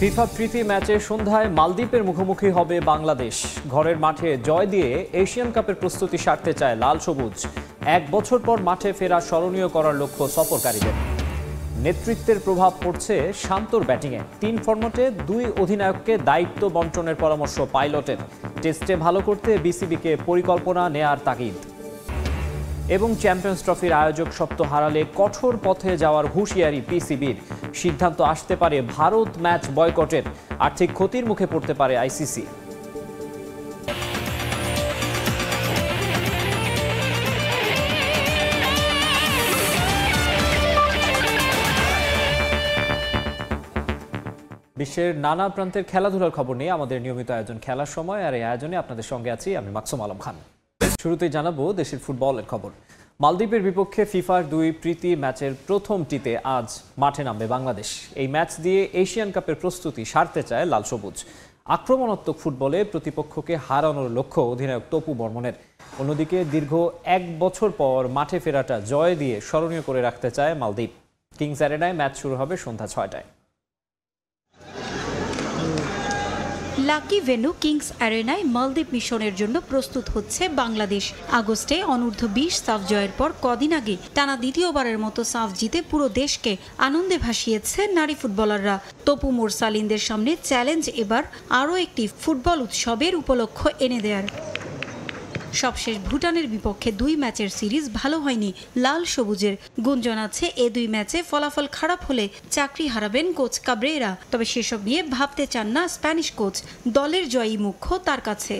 FIFA প্রীতি ম্যাচে সন্ধ্যায় মালদ্বীপের মুখোমুখি হবে বাংলাদেশ। ঘরের মাঠে জয় দিয়ে এশিয়ান কাপের প্রস্তুতি সারতে চায় লাল সবুজ। 1 বছর পর মাঠে ফেরা স্মরণীয় করার লক্ষ্য সফরকারীদের। নেতৃত্বের প্রভাব পড়ছে শান্তর ব্যাটিংয়ে। 3 ফরম্যাটে 2 অধিনায়ককে দায়িত্ব বন্টনের পরামর্শ পাইলটের। টেস্টে ভালো করতে বিসিবিকে পরিকল্পনা নেয়ার তাগিদ। এবং চ্যাম্পিয়ন্স ট্রফির আয়োজক সপ্ত হারালে কঠোর পথে যাওয়ার হুঁশিয়ারি পিসিবির। সিদ্ধান্ত আসতে পারে ভারত ম্যাচ বয়কটের। আর্থিক ক্ষতির মুখে পড়তে পারে আইসিসি। বিশ্বের নানা প্রান্তের খেলাধুলার খবর নিয়ে আমাদের নিয়মিত আয়োজন খেলার সময়, আর এই আয়োজনে আপনাদের সঙ্গে আছি আমি মাকসুম আলম খান। শুরুতেই জানাবো দেশের ফুটবলের খবর। মালদ্বীপের বিপক্ষে ফিফার 2 প্রীতি ম্যাচের প্রথমটিতে আজ মাঠে নামবে বাংলাদেশ। এই ম্যাচ দিয়ে এশিয়ান কাপের প্রস্তুতি সারতে চায় লাল সবুজ। আক্রমণাত্মক ফুটবলে প্রতিপক্ষকে হারানোর লক্ষ্য অধিনায়ক তপু বর্মনের। অন্যদিকে দীর্ঘ 1 বছর পর মাঠে ফেরাটা জয় দিয়ে স্মরণীয় করে রাখতে চায় মালদ্বীপ। কিংস অ্যারেনায় ম্যাচ শুরু হবে সন্ধ্যা 6টায়। লাকি ভেন্যু কিংস অ্যারেনায় মালদ্বীপ মিশনের জন্য প্রস্তুত হচ্ছে বাংলাদেশ। আগস্টে অনূর্ধ্ব-20 সাফ জয়ের পর কদিন আগে টানা দ্বিতীয়বারের মতো সাফ জিতে পুরো দেশকে আনন্দে ভাসিয়েছে নারী ফুটবলাররা। তপু মোরসালিনদের সামনে চ্যালেঞ্জ এবার আরও একটি ফুটবল উৎসবের উপলক্ষ এনে দেয়ার। সবশেষ ভুটানের বিপক্ষে 2 ম্যাচের সিরিজ ভালো হয়নি লাল সবুজের। গুঞ্জন আছে এ 2 ম্যাচে ফলাফল খারাপ হলে চাকরি হারাবেন কোচ কাব্রেরা। তবে সেসব নিয়ে ভাবতে চান না স্প্যানিশ কোচ। দলের জয়ই মুখ্য তার কাছে।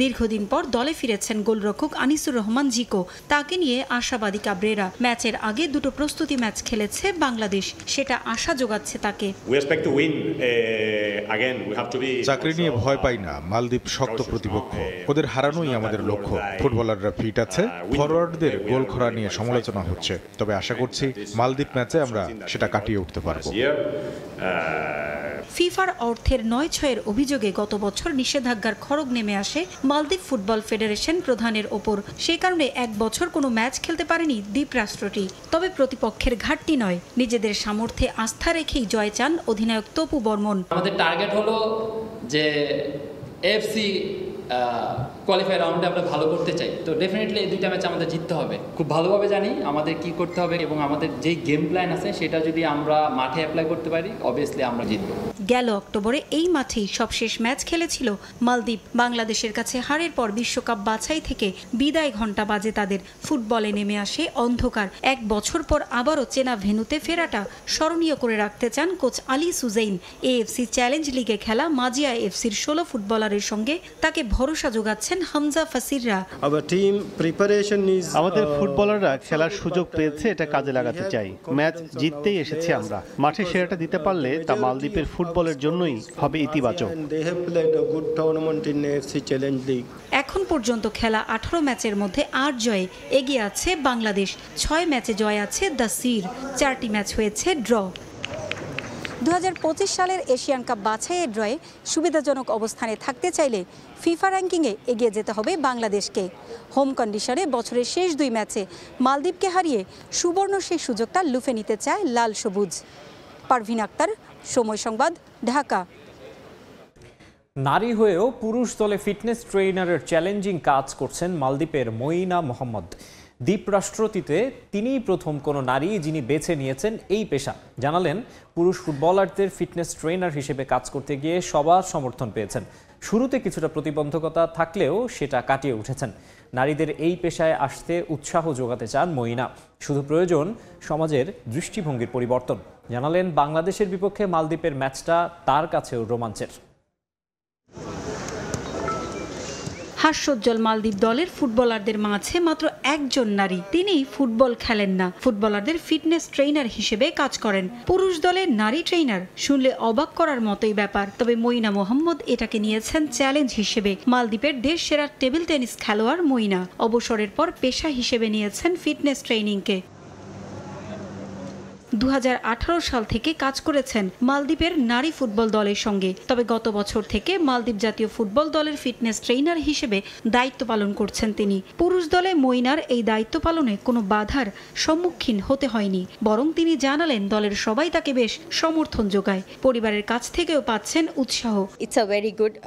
দীর্ঘদিন পর দলে ফিরেছেন গোলরক্ষক আনিসুর রহমান জিকো। তাকে নিয়ে আশাবাদী কাব্রেরা। ম্যাচের আগে 2 প্রস্তুতি ম্যাচ খেলেছে বাংলাদেশ, সেটা আশা যোগাচ্ছে তাকে। চাকরি নিয়ে ভয় পাই না। মালদ্বীপ শক্ত প্রতিপক্ষ, ওদের হারানোই আমাদের লক্ষ্য। ফুটবলাররা ফিট আছে, ফরওয়ার্ডদের গোল খরা নিয়ে সমালোচনা হচ্ছে, তবে আশা করছি মালদ্বীপ ম্যাচে আমরা সেটা কাটিয়ে উঠতে পারবো। ফিফার অর্থের 9-6-এর অভিযোগে গত বছর নিষেধাজ্ঞার খড়গ নেমে আসে মালদ্বীপ ফুটবল ফেডারেশন প্রধানের ওপর। সে কারণে 1 বছর কোনো ম্যাচ খেলতে পারেনি দ্বীপরাষ্ট্রটি। তবে প্রতিপক্ষের ঘাটতি নয়, নিজেদের সামর্থ্যে আস্থা রেখেই জয় চান অধিনায়ক তপু বর্মন। আমাদের টার্গেট হলো যে এফসি কোয়ালিফাই রাউন্ডে আমরা ভালো করতে চাই, তো ডেফিনেটলি এই 2টা ম্যাচ আমাদের জিততে হবে। খুব ভালোভাবে জানি আমাদের কি করতে হবে এবং আমাদের যেই গেম প্ল্যান আছে সেটা যদি আমরা মাঠে অ্যাপ্লাই করতে পারি অবভিয়াসলি আমরা জিতব। গেল অক্টোবরে এই মাঠেই সবশেষ ম্যাচ খেলেছিল মালদ্বীপ। বাংলাদেশের কাছে হারের পর বিশ্বকাপ বাছাই থেকে বিদায় ঘণ্টা বাজে তাদের। ফুটবলে নেমে আসে অন্ধকার। 1 বছর পর আবারও চেনা ভেন্যুতে ফেরাটা স্মরণীয় করে রাখতে চান কোচ আলী সুজেইন। এএফসি চ্যালেঞ্জ লিগে খেলা মাজিয়া এফসির 16 ফুটবলারের সঙ্গে তাকে ভরসা যোগাচ্ছেন হামজা ফাসিররা। আমাদের ফুটবলাররা খেলার সুযোগ পেয়েছে, এটা কাজে লাগাতে চাই। ম্যাচ জিততেই এসেছি আমরা। মাঠে সেরাটা দিতে পারলে তা মালদ্বীপের ফুটবলের জন্যই হবে ইতিবাচক। এখন পর্যন্ত খেলা 18 ম্যাচের মধ্যে 8 জয়ে এগিয়ে আছে বাংলাদেশ। 6 ম্যাচে জয় আছে দ্য সির, 4টি ম্যাচ হয়েছে ড্র। 2025 সালের এশিয়ান কাপ বাছাইয়ের ড্রয়ে সুবিধাজনক অবস্থানে থাকতে চাইলে ফিফা র্যাঙ্কিংয়ে এগিয়ে যেতে হবে বাংলাদেশকে। হোম কন্ডিশনে বছরের শেষ 2 ম্যাচে মালদ্বীপকে হারিয়ে সুবর্ণ সেই সুযোগটা লুফে নিতে চায় লাল সবুজ। পারভিন আক্তার, সময় সংবাদ, ঢাকা। নারী হয়েও পুরুষ দলে ফিটনেস ট্রেইনারের চ্যালেঞ্জিং কাজ করছেন মালদ্বীপের মইনা মোহাম্মদ। দ্বীপরাষ্ট্রটিতে তিনিই প্রথম কোনো নারী যিনি বেছে নিয়েছেন এই পেশা। জানালেন, পুরুষ ফুটবলারদের ফিটনেস ট্রেনার হিসেবে কাজ করতে গিয়ে সবার সমর্থন পেয়েছেন। শুরুতে কিছুটা প্রতিবন্ধকতা থাকলেও সেটা কাটিয়ে উঠেছেন। নারীদের এই পেশায় আসতে উৎসাহ যোগাতে চান মইনা। শুধু প্রয়োজন সমাজের দৃষ্টিভঙ্গির পরিবর্তন। জানালেন, বাংলাদেশের বিপক্ষে মালদ্বীপের ম্যাচটা তার কাছেও রোমাঞ্চের। হাস্যোজ্জ্বল মালদ্বীপ দলের ফুটবলারদের মাঝে মাত্র একজন নারী, তিনি ফুটবল খেলেন না, ফুটবলারদের ফিটনেস ট্রেইনার হিসেবে কাজ করেন। পুরুষ দলের নারী ট্রেইনার শুনলে অবাক করার মতোই ব্যাপার। তবে মইনা মোহাম্মদ এটাকে নিয়েছেন চ্যালেঞ্জ হিসেবে। মালদ্বীপের দেশ সেরা টেবিল টেনিস খেলোয়াড় মইনা অবসরের পর পেশা হিসেবে নিয়েছেন ফিটনেস ট্রেনিংকে। 2018 সাল থেকে কাজ করেছেন মালদ্বীপের নারী ফুটবল দলের সঙ্গে। তবে গত বছর থেকে মালদ্বীপ জাতীয় ফুটবল দলের ফিটনেস ট্রেইনার হিসেবে দায়িত্ব পালন করছেন তিনি। পুরুষ দলে মইনার এই দায়িত্ব পালনে কোনো বাধার সম্মুখীন হতে হয়নি, বরং তিনি জানালেন দলের সবাই তাকে বেশ সমর্থন যোগায়। পরিবারের কাছ থেকেও পাচ্ছেন উৎসাহ।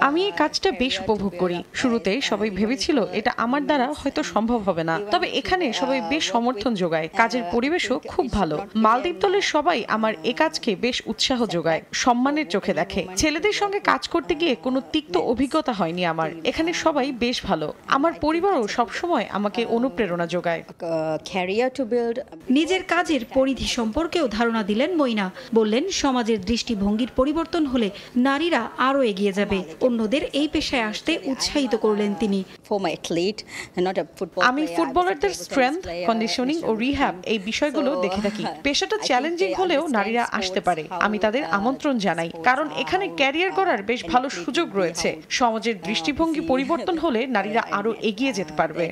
আমি এই কাজটা বেশ উপভোগ করি। শুরুতে সবাই ভেবেছিল এটা আমার দ্বারা হয়তো সম্ভব হবে না, তবে এখানে সবাই বেশ সমর্থন যোগায়। কাজের পরিবেশও খুব ভালো। মালদ্বীপ দলের সবাই আমার এ কাজকে বেশ উৎসাহ যোগায়, সম্মানের চোখে দেখে। ছেলেদের সঙ্গে কাজ করতে গিয়ে কোনো তিক্ত অভিজ্ঞতা হয়নি আমার। এখানে সবাই বেশ ভালো। আমার পরিবারও সবসময় আমাকে অনুপ্রেরণা যোগায়। নিজের কাজের পরিধি সম্পর্কেও ধারণা দিলেন মইনা। বললেন সমাজের দৃষ্টিভঙ্গির পরিবর্তন হলে নারীরা আরও এগিয়ে যাবে। অন্যদের এই পেশায় আসতে উৎসাহিত করলেন তিনি। আমি ফুটবলারদের স্ট্রেংথ, কন্ডিশনিং ও রিহ্যাব এই বিষয়গুলো দেখে থাকি। পেশাটা চ্যালেঞ্জিং হলেও নারীরা আসতে পারে, আমি তাদের আমন্ত্রণ জানাই, কারণ এখানে ক্যারিয়ার করার বেশ ভালো সুযোগ রয়েছে। সমাজের দৃষ্টিভঙ্গি পরিবর্তন হলে নারীরা আরো এগিয়ে যেতে পারবে।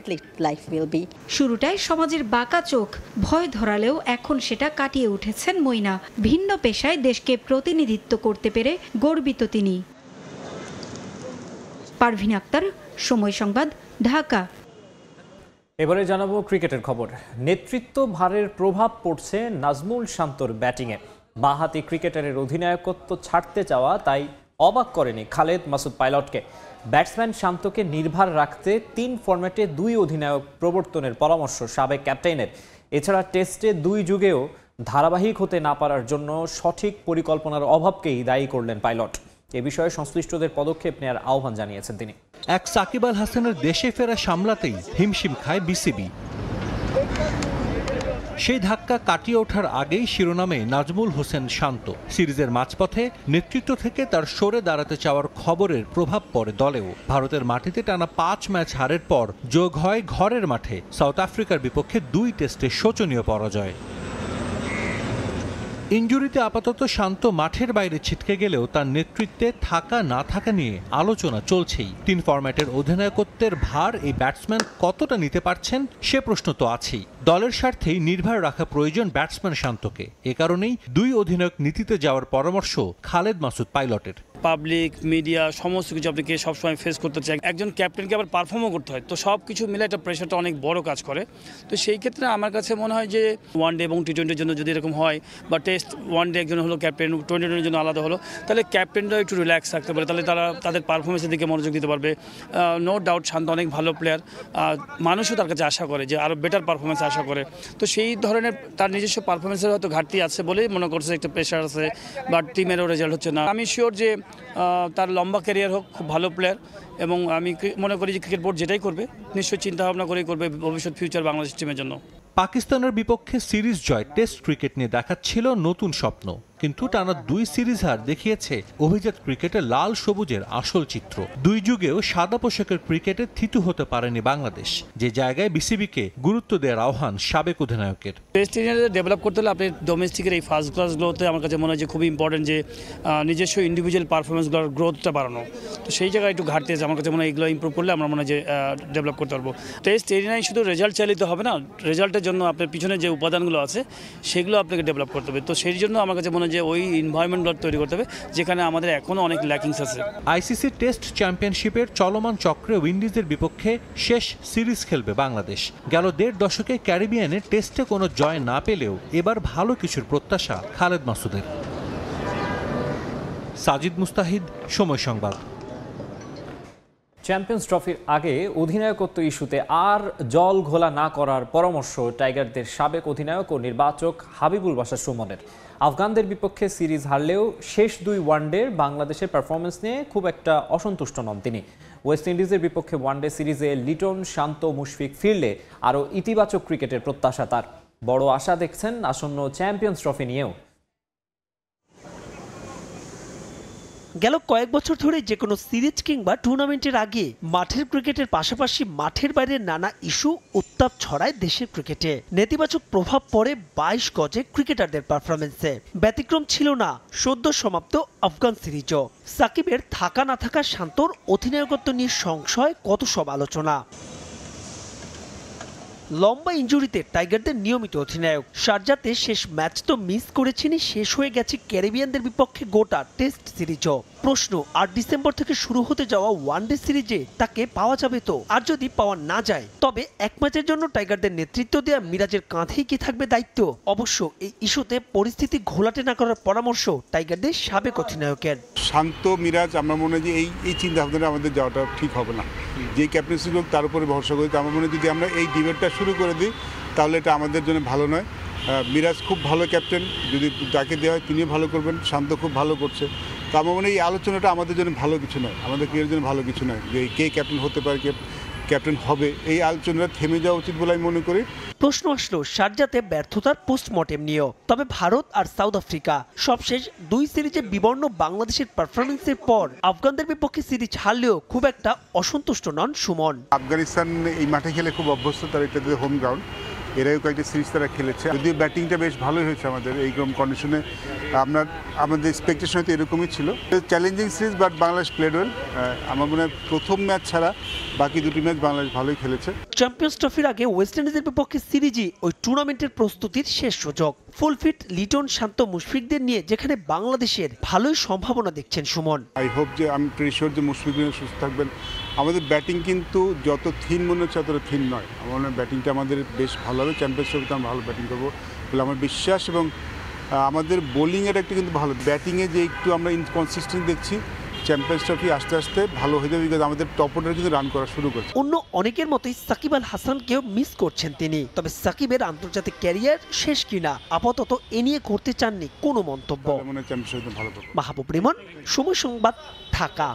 শুরুটায় সমাজের বাঁকা চোখ ভয় ধরালেও এখন সেটা কাটিয়ে উঠেছেন মইনা। ভিন্ন পেশায় দেশকে প্রতিনিধিত্ব করতে পেরে গর্বিত তিনি। পারভিন আক্তার, সময় সংবাদ, ঢাকা। এবারে জানাবো ক্রিকেটের খবর। নেতৃত্ব ভারের প্রভাব পড়ছে নাজমুল শান্তর ব্যাটিংয়ে। বাঁহাতি ক্রিকেটারের অধিনায়কত্ব ছাড়তে চাওয়া তাই অবাক করেনি খালেদ মাসুদ পাইলটকে। ব্যাটসম্যান শান্তকে নির্ভর রাখতে 3 ফরম্যাটে 2 অধিনায়ক প্রবর্তনের পরামর্শ সাবেক ক্যাপ্টেনের। এছাড়া টেস্টে 2 যুগেও ধারাবাহিক হতে না পারার জন্য সঠিক পরিকল্পনার অভাবকেই দায়ী করলেন পাইলট। এ বিষয়ে সংশ্লিষ্টদের পদক্ষেপ নেওয়ার আহ্বান জানিয়েছেন তিনি। এক সাকিব আল হাসানের দেশে ফেরা সামলাতেই হিমশিম খায় বিসিবি। সেই ধাক্কা কাটিয়ে ওঠার আগেই শিরোনামে নাজমুল হোসেন শান্ত। সিরিজের মাঝপথে নেতৃত্ব থেকে তার সরে দাঁড়াতে চাওয়ার খবরের প্রভাব পড়ে দলেও। ভারতের মাটিতে টানা 5 ম্যাচ হারের পর যোগ হয় ঘরের মাঠে সাউথ আফ্রিকার বিপক্ষে 2 টেস্টে শোচনীয় পরাজয়। ইনজুরিতে আপাতত শান্ত মাঠের বাইরে ছিটকে গেলেও তার নেতৃত্বে থাকা না থাকা নিয়ে আলোচনা চলছেই। 3 ফরম্যাটের অধিনায়কত্বের ভার এই ব্যাটসম্যান কতটা নিতে পারছেন সে প্রশ্ন তো আছেই। দলের স্বার্থেই নির্ভর রাখা প্রয়োজন ব্যাটসম্যান শান্তকে। এ কারণেই 2 অধিনায়ক নীতিতে যাওয়ার পরামর্শ খালেদ মাসুদ পাইলটের। পাবলিক মিডিয়া সমস্ত কিছু আপনাকে সবসময় ফেস করতে চাই। একজন ক্যাপ্টেনকে আবার পারফর্মও করতে হয়, তো সব কিছু মিলে একটা প্রেশারটা অনেক বড় কাজ করে। তো সেই ক্ষেত্রে আমার কাছে মনে হয় যে ওয়ানডে এবং টি20-র জন্য যদি এরকম হয়, বা টেস্ট ওয়ানডে একজন হলো ক্যাপ্টেন, টি20-র জন্য আলাদা হলো, তাহলে ক্যাপ্টেনরা একটু রিল্যাক্স থাকতে পারে, তাহলে তারা তাদের পারফরমেন্সের দিকে মনোযোগ দিতে পারবে। নো ডাউট শান্ত অনেক ভালো প্লেয়ার, মানুষও তার কাছে আশা করে যে আরও বেটার পারফরমেন্স আশা করে। তো সেই ধরনের তার নিজস্ব পারফরমেন্সের হয়তো ঘাটতি আছে বলেই মনে করছে একটা প্রেশার আছে, বা টিমেরও রেজাল্ট হচ্ছে না। আমি শিওর যে তার লম্বা ক্যারিয়ার হোক, খুব ভালো প্লেয়ার, এবং আমি মনে করি যে ক্রিকেট বোর্ড যেটাই করবে নিশ্চয়ই চিন্তাভাবনা করেই করবে ভবিষ্যৎ ফিউচার বাংলাদেশ টিমের জন্য। পাকিস্তানের বিপক্ষে সিরিজ জয় টেস্ট ক্রিকেট নিয়ে দেখাচ্ছিল নতুন স্বপ্ন, কিন্তু টানা 2 সিরিজ হার দেখিয়েছে অভিজাত ক্রিকেটে লাল সবুজের আসল চিত্র। 2 যুগেও সাদা পোশাকের ক্রিকেটে থিতু হতে পারেনি বাংলাদেশ, যে জায়গায় বিসিবিকে গুরুত্ব দেওয়ার আহ্বান সাবেক অধিনায়কের। টেস্ট ক্রিকেটে ডেভেলপ করতে হলে আপনি ডোমেস্টিকের এই ফার্স্ট ক্লাসগুলোতে আমার কাছে মনে হয় যে খুবই ইম্পর্টেন্ট, যে নিজস্ব ইন্ডিভিজুয়াল পারফরমেন্সগুলোর গ্রোথটা বাড়ানো। তো সেই জায়গায় একটু ঘাটতি আছে, আমার কাছে মনে হয় এগুলো ইম্প্রুভ করলে আমরা মনে হয় যে ডেভেলপ করতে পারবো। টেস্ট এরিনায় শুধু রেজাল্ট চালিত হবে না, রেজাল্টের জন্য আপনার পিছনে যে উপাদানগুলো আছে সেগুলো আপনাকে ডেভেলপ করতে হবে। তো সেই জন্য আমার কাছে মনে হয় যে ওই এনভায়রনমেন্ট তৈরি করতে হবে যেখানে আমাদের এখনও অনেক ল্যাকিংস আছে। আইসিসি টেস্ট চ্যাম্পিয়নশিপের চলমান চক্রে উইন্ডিজের বিপক্ষে শেষ সিরিজ খেলবে বাংলাদেশ। গেল 1.5 দশকে ক্যারিবিয়ানে টেস্টে কোনো জয় না পেলেও এবার ভালো কিছুর প্রত্যাশা খালেদ মাসুদের। সাজিদ মুস্তাহিদ, সময় সংবাদ। চ্যাম্পিয়ন্স ট্রফির আগে অধিনায়কত্ব ইস্যুতে আর জল ঘোলা না করার পরামর্শ টাইগারদের সাবেক অধিনায়ক ও নির্বাচক হাবিবুল বাশার সুমনের। আফগানদের বিপক্ষে সিরিজ হারলেও শেষ 2 ওয়ানডের বাংলাদেশের পারফরমেন্স নিয়ে খুব একটা অসন্তুষ্ট নন তিনি। ওয়েস্ট ইন্ডিজের বিপক্ষে ওয়ানডে সিরিজে লিটন, শান্ত, মুশফিক ফিরলে আরও ইতিবাচক ক্রিকেটের প্রত্যাশা তার। বড় আশা দেখছেন আসন্ন চ্যাম্পিয়ন্স ট্রফি নিয়েও। গেল কয়েক বছর ধরে যে কোনো সিরিজ কিংবা টুর্নামেন্টের আগে মাঠের ক্রিকেটের পাশাপাশি মাঠের বাইরে নানা ইস্যু উত্তাপ ছড়ায় দেশের ক্রিকেটে। নেতিবাচক প্রভাব পড়ে 22 গজে ক্রিকেটারদের পারফরমেন্সে। ব্যতিক্রম ছিল না সদ্য সমাপ্ত আফগান সিরিজও। সাকিবের থাকা না থাকা শান্তর অধিনায়কত্ব নিয়ে সংশয়, কত সব আলোচনা। লম্বা ইনজুরিতে টাইগারদের নিয়মিত অধিনায়ক। শারজাতে শেষ ম্যাচ তো মিস করেছেনই, শেষ হয়ে গেছে ক্যারিবিয়ানদের বিপক্ষে গোটা টেস্ট সিরিজও। প্রশ্ন, 8 ডিসেম্বর থেকে শুরু হতে যাওয়া ওয়ানডে সিরিজে তাকে পাওয়া যাবে তো? আর যদি পাওয়া না যায় তবে এক ম্যাচের জন্য টাইগারদের নেতৃত্ব দেওয়া মিরাজের কাঁধেই কি থাকবে দায়িত্ব? অবশ্য এই ইস্যুতে পরিস্থিতি ঘোলাটে না করার পরামর্শ টাইগারদের সাবেক অধিনায়কের। শান্ত মিরাজ, আমরা মনে হয় যে এই চিন্তা ভাবনা আমাদের যাওয়াটা ঠিক হবে না। যে ক্যাপ্টেন্সি লোক তার উপরে ভরসা করি, আমার মনে হয় যদি আমরা এই ডিবেটটা শুরু করে দিই তাহলে এটা আমাদের জন্য ভালো নয়। মিরাজ খুব ভালো ক্যাপ্টেন, যদি তাকে দেওয়া হয় তিনিও ভালো করবেন। শান্ত খুব ভালো করছে। তো আমার মনে হয় এই আলোচনাটা আমাদের জন্য ভালো কিছু নয়, আমাদের ক্রিকেটের জন্য ভালো কিছু নয় যে কে ক্যাপ্টেন হতে পারে, কে ক্যাপ্টেন হবে। এই আলোচনাটা থেমে যাওয়া উচিত বলে আমি মনে করি। প্রশ্ন আসলো শারজাতে ব্যর্থতার পোস্টমর্টেম নিয়েও। তবে ভারত আর সাউথ আফ্রিকা সবশেষ 2 সিরিজে বিবর্ণ বাংলাদেশের পারফরমেন্সের পর আফগানদের বিপক্ষে সিরিজ হারলেও খুব একটা অসন্তুষ্ট নন সুমন। আফগানিস্তান এই মাঠে খেলে খুব অভ্যস্ত, তার এটা হোম গ্রাউন্ড। এরাও কয়েকটা সিরিজ তারা খেলেছে, যদিও ব্যাটিংটা বেশ ভালোই হয়েছে আমাদের এই কন্ডিশনে। আমাদের এক্সপেকটেশন হয়তো এরকমই ছিল। Challenging series, but Bangladesh played well. আমার মনে হয় প্রথম ম্যাচ ছাড়া বাকি 2টি ম্যাচ বাংলাদেশ ভালোই খেলেছে। চ্যাম্পিয়ন্স ট্রফির আগে ওয়েস্ট ইন্ডিজের বিপক্ষে সিরিজই ওই টুর্নামেন্টের প্রস্তুতির শেষ সুযোগ। ফুল ফিট লিটন, শান্ত, মুশফিকদের নিয়ে যেখানে বাংলাদেশের ভালোই সম্ভাবনা দেখছেন সুমন। আই হোপ যে আমি প্রিটি শিওর যে মুশফিকরা সুস্থ থাকবেন। আমাদের ব্যাটিং কিন্তু যত থিন মনে হচ্ছে ততটা থিন নয়। আমার মনে হয় ব্যাটিংটা আমাদের বেশ ভালো হবে। চ্যাম্পিয়ন্স ট্রফিতে আমরা ভালো ব্যাটিং করবো বলে আমার বিশ্বাস। এবং আমাদের বোলিংয়ের একটা কিন্তু ভালো, ব্যাটিংয়ে যে একটু আমরা ইনকনসিস্টেন্ট দেখছি, চ্যাম্পিয়ন্স ট্রফি আস্তে আস্তে ভালো হয়ে যাবে, বিকজ আমাদের টপ অর্ডার কিন্তু রান করা শুরু করছে। অন্য অনেকের মতোই সাকিব আল হাসানকেও মিস করছেন তিনি। তবে সাকিবের আন্তর্জাতিক ক্যারিয়ার শেষ কিনা আপাতত এ নিয়ে করতে চাননি কোনো মন্তব্য। মাহবুব রিমন, সময় সংবাদ, ঢাকা।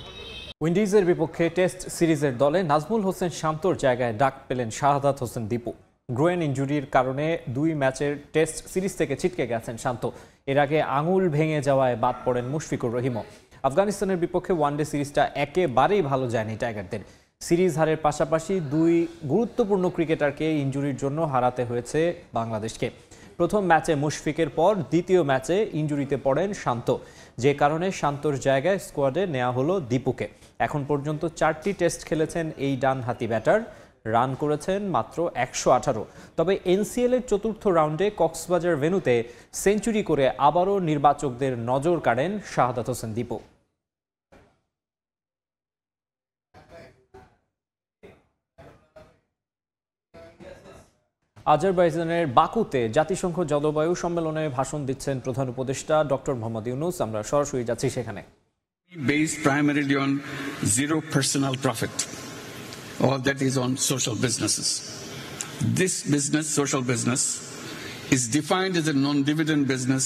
উইন্ডিজের বিপক্ষে টেস্ট সিরিজের দলে নাজমুল হোসেন শান্তর জায়গায় ডাক পেলেন শাহাদাত হোসেন দীপু। গ্রোয়েন ইনজুরির কারণে 2 ম্যাচের টেস্ট সিরিজ থেকে ছিটকে গেছেন শান্ত। এর আগে আঙুল ভেঙে যাওয়ায় বাদ পড়েন মুশফিকুর রহিমও। আফগানিস্তানের বিপক্ষে ওয়ানডে সিরিজটা একেবারেই ভালো যায়নি টাইগারদের। সিরিজ হারের পাশাপাশি 2 গুরুত্বপূর্ণ ক্রিকেটারকে ইনজুরির জন্য হারাতে হয়েছে বাংলাদেশকে। প্রথম ম্যাচে মুশফিকের পর দ্বিতীয় ম্যাচে ইনজুরিতে পড়েন শান্ত, যে কারণে শান্তর জায়গায় স্কোয়াডে নেওয়া হলো দীপুকে। এখন পর্যন্ত 4টি টেস্ট খেলেছেন এই ডানহাতি ব্যাটার, রান করেছেন মাত্র 118। তবে এনসিএল এর 4র্থ রাউন্ডে কক্সবাজার ভেন্যুতে সেঞ্চুরি করে আবারও নির্বাচকদের নজর কাড়েন শাহাদাত হোসেন দীপু। আজারবাইজানের বাকুতে জাতিসংঘ জলবায়ু সম্মেলনে ভাষণ দিচ্ছেন প্রধান উপদেষ্টা ডক্টর মোহাম্মদ ইউনূস। আমরা সরাসরি যাচ্ছি সেখানে। Based primarily on zero personal profit. All that is on social businesses. This business, social business, is defined as a non-dividend business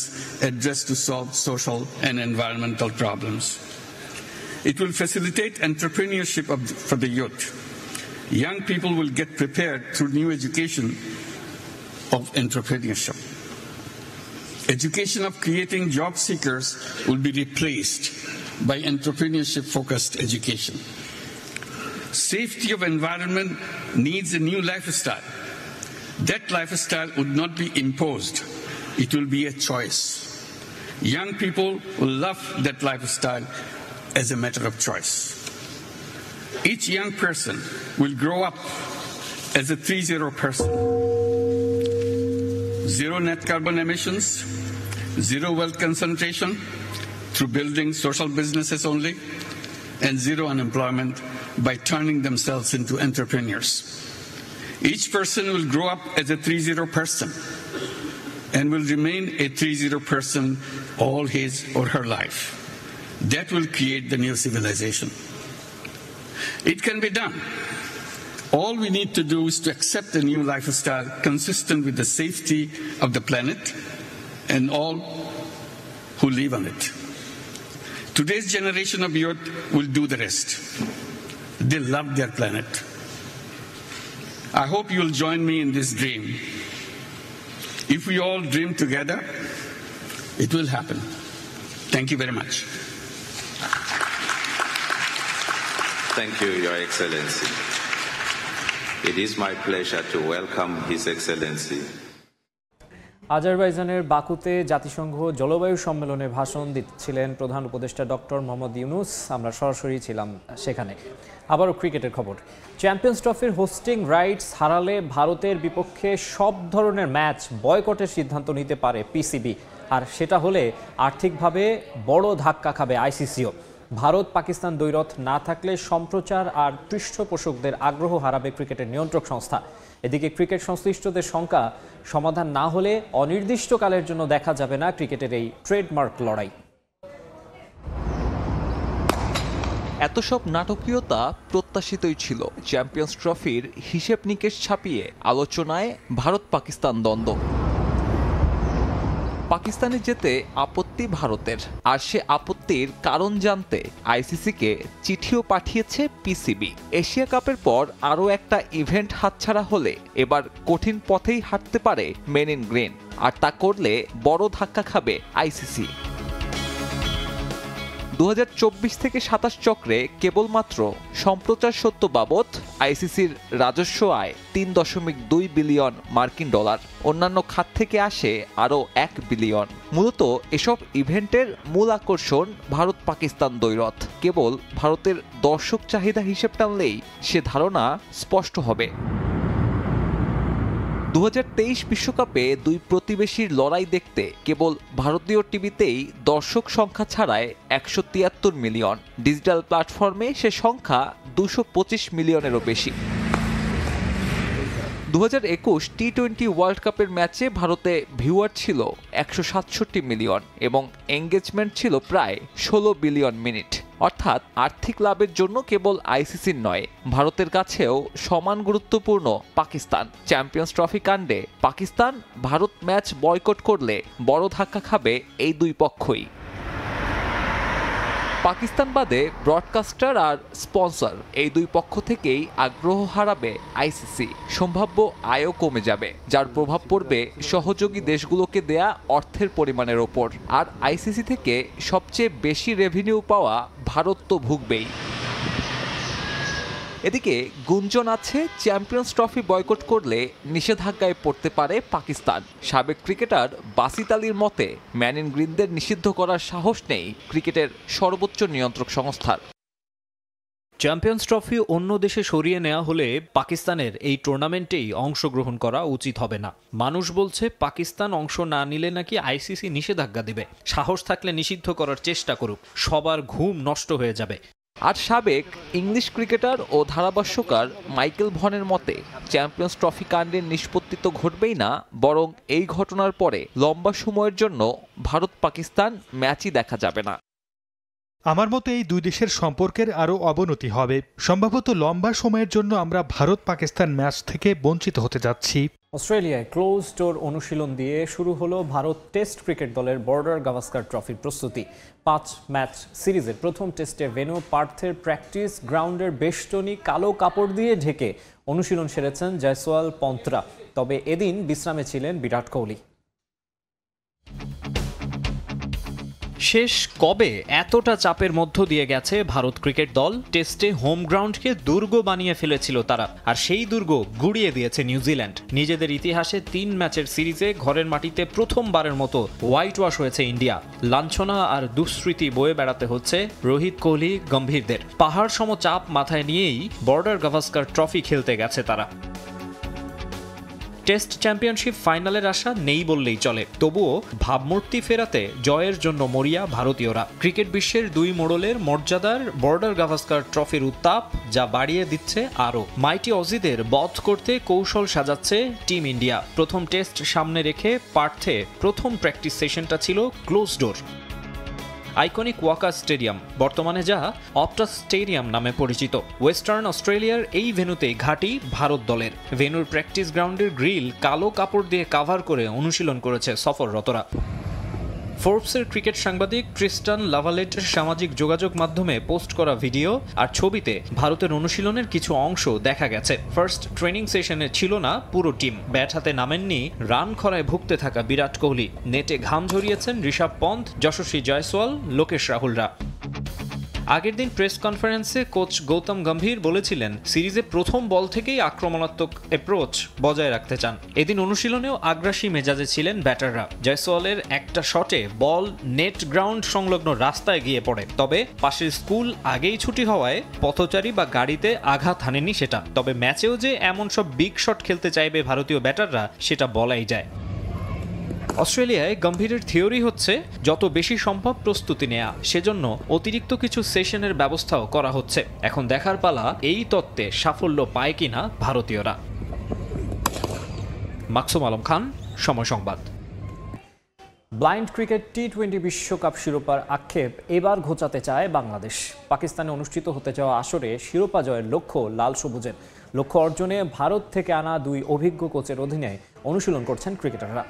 addressed to solve social and environmental problems. It will facilitate entrepreneurship for the youth. Young people will get prepared through new education of entrepreneurship. Education of creating job seekers will be replaced by entrepreneurship-focused education. Safety of environment needs a new lifestyle. That lifestyle would not be imposed. It will be a choice. Young people will love that lifestyle as a matter of choice. Each young person will grow up as a 3-0 person. 0 net carbon emissions, 0 wealth concentration through building social businesses only, and 0 unemployment by turning themselves into entrepreneurs. Each person will grow up as a 3-0 person and will remain a 3-0 person all his or her life. That will create the new civilization. It can be done. All we need to do is to accept a new lifestyle consistent with the safety of the planet and all who live on it. Today's generation of youth will do the rest. They love their planet. I hope you'll join me in this dream. If we all dream together, it will happen. Thank you very much. Thank you, Your Excellency. It is my pleasure to welcome His Excellency. আজারবাইজানের বাকুতে জাতিসংঘ জলবায়ু সম্মেলনে ভাষণ দিচ্ছিলেন প্রধান উপদেষ্টা doctor Mohammad Yunus. আমরা সরাসরি ছিলাম সেখানে। আবারও ক্রিকেটের খবর। চ্যাম্পিয়ন্স ট্রফির হোস্টিং রাইটস হারালে ভারতের বিপক্ষে সব ধরনের ম্যাচ বয়কটের সিদ্ধান্ত নিতে পারে পিসিবি, আর সেটা হলে আর্থিকভাবে বড় ধাক্কা খাবে আইসিসিও। ভারত পাকিস্তান দ্বৈরথ না থাকলে সম্প্রচার আর পৃষ্ঠপোষকদের আগ্রহ হারাবে ক্রিকেটের নিয়ন্ত্রক সংস্থা। এদিকে ক্রিকেট সংশ্লিষ্টদের শঙ্কা সমাধান না হলে অনির্দিষ্টকালের জন্য দেখা যাবে না ক্রিকেটের এই ট্রেডমার্ক লড়াই। এত সব নাটকীয়তা প্রত্যাশিতই ছিল। চ্যাম্পিয়ন্স ট্রফির হিসেব নিকেশ ছাপিয়ে আলোচনায় ভারত পাকিস্তান দ্বন্দ্ব। পাকিস্তানে যেতে আপত্তি ভারতের, আর সে আপত্তির কারণ জানতে আইসিসিকে চিঠিও পাঠিয়েছে পিসিবি। এশিয়া কাপের পর আরও একটা ইভেন্ট হাতছাড়া হলে এবার কঠিন পথেই হাঁটতে পারে মেন ইন গ্রিন, আর তা করলে বড় ধাক্কা খাবে আইসিসি। 2024 থেকে 27 চক্রে কেবলমাত্র সম্প্রচার সত্য বাবদ আইসিসির রাজস্ব আয় 3.2 বিলিয়ন মার্কিন ডলার। অন্যান্য খাত থেকে আসে আরও 1 বিলিয়ন। মূলত এসব ইভেন্টের মূল আকর্ষণ ভারত পাকিস্তান দ্বৈরথ। কেবল ভারতের দর্শক চাহিদা হিসেব টানলেই সে ধারণা স্পষ্ট হবে। 2023 বিশ্বকাপে দুই প্রতিবেশীর লড়াই দেখতে কেবল ভারতীয় টিভিতেই দর্শক সংখ্যা ছাড়ায় 173 মিলিয়ন। ডিজিটাল প্ল্যাটফর্মে সে সংখ্যা 225 মিলিয়নেরও বেশি। 2021 টি-20 ওয়ার্ল্ড কাপের ম্যাচে ভারতে ভিউয়ার ছিল 167 মিলিয়ন এবং এঙ্গেজমেন্ট ছিল প্রায় 16 বিলিয়ন মিনিট। অর্থাৎ আর্থিক লাভের জন্য কেবল আইসিসির নয়, ভারতের কাছেও সমান গুরুত্বপূর্ণ পাকিস্তান। চ্যাম্পিয়ন্স ট্রফি কাণ্ডে পাকিস্তান ভারত ম্যাচ বয়কট করলে বড় ধাক্কা খাবে এই দুই পক্ষই। পাকিস্তান বাদে ব্রডকাস্টার আর স্পন্সর এই দুই পক্ষ থেকেই আগ্রহ হারাবে আইসিসি। সম্ভাব্য আয়ও কমে যাবে, যার প্রভাব পড়বে সহযোগী দেশগুলোকে দেয়া অর্থের পরিমাণের ওপর। আর আইসিসি থেকে সবচেয়ে বেশি রেভিনিউ পাওয়া ভারত তো ভুগবেই। এদিকে গুঞ্জন আছে চ্যাম্পিয়ন্স ট্রফি বয়কট করলে নিষেধাজ্ঞায় পড়তে পারে পাকিস্তান। সাবেক ক্রিকেটার বাসিত আলীর মতে ম্যান ইন গ্রিনদের নিষিদ্ধ করার সাহস নেই ক্রিকেটের সর্বোচ্চ নিয়ন্ত্রক সংস্থার। চ্যাম্পিয়ন্স ট্রফি অন্য দেশে সরিয়ে নেওয়া হলে পাকিস্তানের এই টুর্নামেন্টেই অংশগ্রহণ করা উচিত হবে না। মানুষ বলছে পাকিস্তান অংশ না নিলে নাকি আইসিসি নিষেধাজ্ঞা দেবে। সাহস থাকলে নিষিদ্ধ করার চেষ্টা করুক, সবার ঘুম নষ্ট হয়ে যাবে। আর সাবেক ইংলিশ ক্রিকেটার ও ধারাভাষ্যকার মাইকেল ভনের মতে চ্যাম্পিয়ন্স ট্রফি কাণ্ডের নিষ্পত্তি তো ঘটবেই না, বরং এই ঘটনার পরে লম্বা সময়ের জন্য ভারত পাকিস্তান ম্যাচই দেখা যাবে না। আমার মতে এই দুই দেশের সম্পর্কের আরও অবনতি হবে। সম্ভবত লম্বা সময়ের জন্য আমরা ভারত পাকিস্তান ম্যাচ থেকে বঞ্চিত হতে যাচ্ছি। অস্ট্রেলিয়ায় ক্লোজ ডোর অনুশীলন দিয়ে শুরু হলো ভারত টেস্ট ক্রিকেট দলের বর্ডার গাভাস্কার ট্রফির প্রস্তুতি। 5 ম্যাচ সিরিজের প্রথম টেস্টে ভেন্যু পার্থের প্র্যাকটিস গ্রাউন্ডের বেষ্টনী কালো কাপড় দিয়ে ঢেকে অনুশীলন সেরেছেন জয়সওয়াল পন্তরা। তবে এদিন বিশ্রামে ছিলেন বিরাট কোহলি। শেষ কবে এতটা চাপের মধ্য দিয়ে গেছে ভারত ক্রিকেট দল? টেস্টে হোম গ্রাউন্ডকে দুর্গ বানিয়ে ফেলেছিল তারা, আর সেই দুর্গ গুড়িয়ে দিয়েছে নিউজিল্যান্ড। নিজেদের ইতিহাসে 3 ম্যাচের সিরিজে ঘরের মাটিতে প্রথমবারের মতো হোয়াইট ওয়াশ হয়েছে ইন্ডিয়া। লাঞ্ছনা আর দুঃস্মৃতি বয়ে বেড়াতে হচ্ছে রোহিত কোহলি গম্ভীরদের। পাহাড় সম চাপ মাথায় নিয়েই বর্ডার গাভাস্কার ট্রফি খেলতে গেছে তারা। টেস্ট চ্যাম্পিয়নশিপ ফাইনালের আশা নেই বললেই চলে, তবুও ভাবমূর্তি ফেরাতে জয়ের জন্য মরিয়া ভারতীয়রা। ক্রিকেট বিশ্বের 2 মোড়লের মর্যাদার বর্ডার গাভাস্কার ট্রফির উত্তাপ যা বাড়িয়ে দিচ্ছে আরও। মাইটি অজিদের বধ করতে কৌশল সাজাচ্ছে টিম ইন্ডিয়া। প্রথম টেস্ট সামনে রেখে পার্থে প্রথম প্র্যাকটিস সেশনটা ছিল close door. Iconic Waka stadium, বর্তমানে যা অপটাস স্টেডিয়াম নামে পরিচিত। ওয়েস্টার্ন অস্ট্রেলিয়ার এই ভেন্যুতেই ঘাঁটি ভারত দলের। ভেন্যুর প্র্যাকটিস গ্রাউন্ডের গ্রিল কালো কাপড় দিয়ে কাভার করে অনুশীলন করেছে সফররতরা। ফোর্বসের ক্রিকেট সাংবাদিক ট্রিস্টান লাভালেটের সামাজিক যোগাযোগ মাধ্যমে পোস্ট করা ভিডিও আর ছবিতে ভারতের অনুশীলনের কিছু অংশ দেখা গেছে। ফার্স্ট ট্রেনিং সেশনে ছিল না পুরো টিম। ব্যাট হাতে নামেননি রান খরায় ভুগতে থাকা বিরাট কোহলি। নেটে ঘাম ঝরিয়েছেন ঋষভ পন্থ, যশস্বী জয়সওয়াল, লোকেশ রাহুলরা। আগের দিন প্রেস কনফারেন্সে কোচ গৌতম গম্ভীর বলেছিলেন সিরিজে প্রথম বল থেকেই আক্রমণাত্মক অ্যাপ্রোচ বজায় রাখতে চান। এদিন অনুশীলনেও আগ্রাসী মেজাজে ছিলেন ব্যাটাররা। জয়সওয়ালের একটা শটে বল নেট গ্রাউন্ড সংলগ্ন রাস্তায় গিয়ে পড়ে, তবে পাশের স্কুল আগেই ছুটি হওয়ায় পথচারী বা গাড়িতে আঘাত হানেনি সেটা। তবে ম্যাচেও যে এমন সব বিগ শট খেলতে চাইবে ভারতীয় ব্যাটাররা সেটা বলাই যায়। অস্ট্রেলিয়ায় গম্ভীরের থিওরি হচ্ছে যত বেশি সম্ভব প্রস্তুতি নেওয়া, সেজন্য অতিরিক্ত কিছু সেশনের ব্যবস্থাও করা হচ্ছে। এখন দেখার পালা এই তত্ত্বে সাফল্য পায় কিনা ভারতীয়রা। মাকসুম আলম খান, সময় সংবাদ। ব্লাইন্ড ক্রিকেট টি-20 বিশ্বকাপ শিরোপার আক্ষেপ এবার ঘোচাতে চায় বাংলাদেশ। পাকিস্তানে অনুষ্ঠিত হতে যাওয়া আসরে শিরোপা জয়ের লক্ষ্য লাল সবুজের। লক্ষ্য অর্জনে ভারত থেকে আনা 2 অভিজ্ঞ কোচের অধীনে অনুশীলন করছেন ক্রিকেটাররা।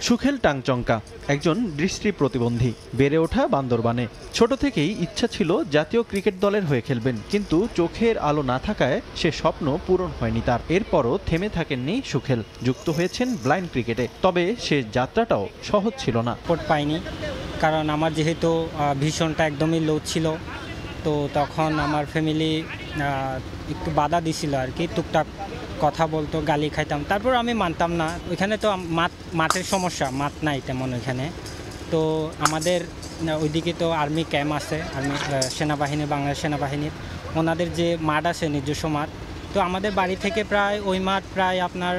সুখেল টাংচঙ্কা একজন দৃষ্টি প্রতিবন্ধী, বেড়ে ওঠা বান্দরবানে। ছোট থেকেই ইচ্ছা ছিল জাতীয় ক্রিকেট দলের হয়ে খেলবেন, কিন্তু চোখের আলো না থাকায় সে স্বপ্ন পূরণ হয়নি তার। এরপরও থেমে থাকেননি সুখেল, যুক্ত হয়েছেন ব্লাইন্ড ক্রিকেটে। তবে সে যাত্রাটাও সহজ ছিল না। সাপোর্ট পাইনি, কারণ আমার যেহেতু ভীষণটা একদমই লো ছিল, তো তখন আমার ফ্যামিলি একটু বাধা দিছিল আর কি, টুকটাক কথা বলতো, গালি খাইতাম। তারপর আমি মানতাম না। ওইখানে তো মাঠের সমস্যা, মাঠ নাই তেমন ওইখানে। তো আমাদের ওইদিকে তো আর্মি ক্যাম্প আছে, আর্মি সেনাবাহিনী, বাংলাদেশ সেনাবাহিনীর ওনাদের যে মাঠ আছে নিজস্ব মাঠ। তো আমাদের বাড়ি থেকে প্রায় ওই মাঠ প্রায় আপনার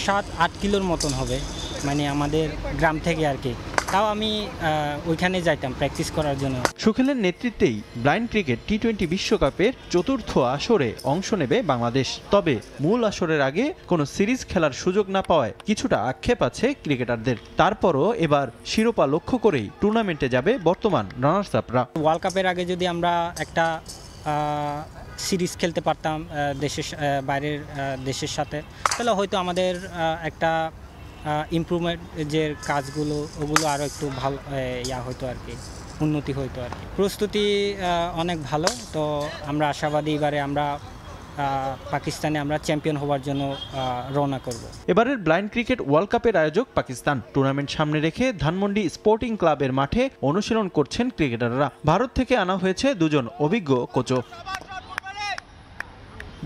7-8 কিলোর মতন হবে, মানে আমাদের গ্রাম থেকে আর কি। তাও আমি ওইখানে যাইতাম প্র্যাকটিস করার জন্য। সুখেলের নেতৃত্বেই ব্লাইন্ড ক্রিকেট টি-20 বিশ্বকাপের 4র্থ আসরে অংশ নেবে বাংলাদেশ। তবে মূল আসরের আগে কোনো সিরিজ খেলার সুযোগ না পাওয়ায় কিছুটা আক্ষেপ আছে ক্রিকেটারদের। তারপরও এবার শিরোপা লক্ষ্য করেই টুর্নামেন্টে যাবে বর্তমান রানার্স আপরা। ওয়ার্ল্ড কাপের আগে যদি আমরা একটা সিরিজ খেলতে পারতাম দেশের বাইরের দেশের সাথে, তাহলে হয়তো আমাদের একটা ইমপ্রুভমেন্ট যে কাজগুলো ওগুলো আরও একটু ভালো হতো আর কি, উন্নতি হইতো আর কি। প্রস্তুতি অনেক ভালো। তো আমরা আশাবাদী এবারে আমরা পাকিস্তানে আমরা চ্যাম্পিয়ন হওয়ার জন্য রওনা করব। এবারের ব্লাইন্ড ক্রিকেট ওয়ার্ল্ড কাপের আয়োজক পাকিস্তান। টুর্নামেন্ট সামনে রেখে ধানমন্ডি স্পোর্টিং ক্লাবের মাঠে অনুশীলন করছেন ক্রিকেটাররা। ভারত থেকে আনা হয়েছে 2 জন অভিজ্ঞ কোচও।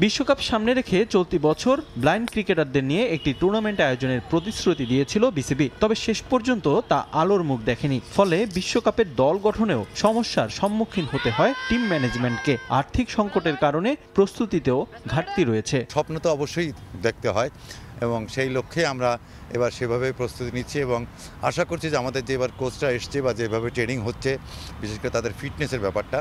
বিশ্বকাপ সামনে রেখে চলতি বছর ব্লাইন্ড ক্রিকেটারদের নিয়ে একটি টুর্নামেন্ট আয়োজনের প্রতিশ্রুতি দিয়েছিল বিসিবি, তবে শেষ পর্যন্ত তা আলোর মুখ দেখেনি। ফলে বিশ্বকাপের দল গঠনেও সমস্যার সম্মুখীন হতে হয় টিম ম্যানেজমেন্টকে। আর্থিক সংকটের কারণে প্রস্তুতিতেও ঘাটতি রয়েছে। স্বপ্ন তো অবশ্যই দেখতে হয়, এবং সেই লক্ষ্যে আমরা এবার সেভাবে প্রস্তুতি নিচ্ছি, এবং আশা করছি যে আমাদের যে এবার কোচরা এসছে বা যেভাবে ট্রেনিং হচ্ছে, বিশেষ করে তাদের ফিটনেসের ব্যাপারটা,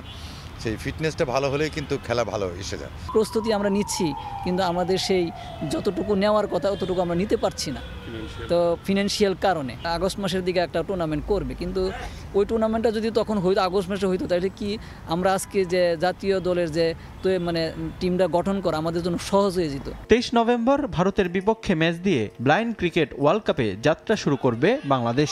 সেই ফিটনেসটা ভালো হলেই কিন্তু খেলা ভালো এসে যায়। প্রস্তুতি আমরা নিচ্ছি, কিন্তু আমাদের সেই যতটুকু নেওয়ার কথা অতটুকু আমরা নিতে পারছি না। তো ফিনান্সিয়াল কারণে আগস্ট মাসের দিকে একটা টুর্নামেন্ট করবে, কিন্তু ওই টুর্নামেন্টটা যদি তখন হইতো, আগস্ট মাসে হইতো, তাহলে কি আমরা আজকে যে জাতীয় দলের যে মানে টিমটা গঠন করা আমাদের জন্য সহজ হয়ে যেত। 23 নভেম্বর ভারতের বিপক্ষে ম্যাচ দিয়ে ব্লাইন্ড ক্রিকেট ওয়ার্ল্ড কাপে যাত্রা শুরু করবে বাংলাদেশ।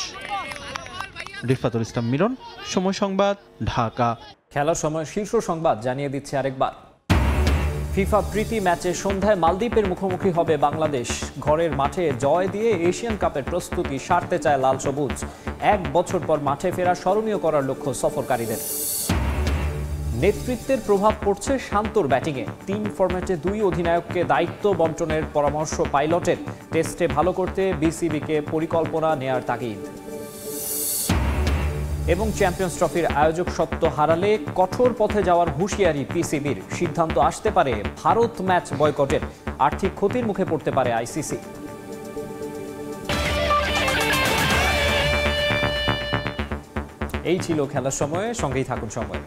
রিফাতুল ইসলাম মিলন, সময় সংবাদ, ঢাকা। খেলার সময় শীর্ষ সংবাদ জানিয়ে দিচ্ছে আরেকবার। ফিফা প্রীতি ম্যাচে সন্ধ্যায় মালদ্বীপের মুখোমুখি হবে বাংলাদেশ। ঘরের মাঠে জয় দিয়ে এশিয়ান কাপের প্রস্তুতি সারতে চায় লাল সবুজ। 1 বছর পর মাঠে ফেরা স্মরণীয় করার লক্ষ্য সফরকারীদের। নেতৃত্বের প্রভাব পড়ছে শান্তর ব্যাটিংয়ে। 3 ফরম্যাটে 2 অধিনায়ককে দায়িত্ব বন্টনের পরামর্শ পাইলটের। টেস্টে ভালো করতে বিসিবিকে পরিকল্পনা নেয়ার তাগিদ। এবং চ্যাম্পিয়ন্স ট্রফির আয়োজক সত্ত্ব হারালে কঠোর পথে যাওয়ার হুঁশিয়ারি পিসিবির। সিদ্ধান্ত আসতে পারে ভারত ম্যাচ বয়কটের। আর্থিক ক্ষতির মুখে পড়তে পারে আইসিসি। এই ছিল খেলার সময়ে, সঙ্গেই থাকুন সময়।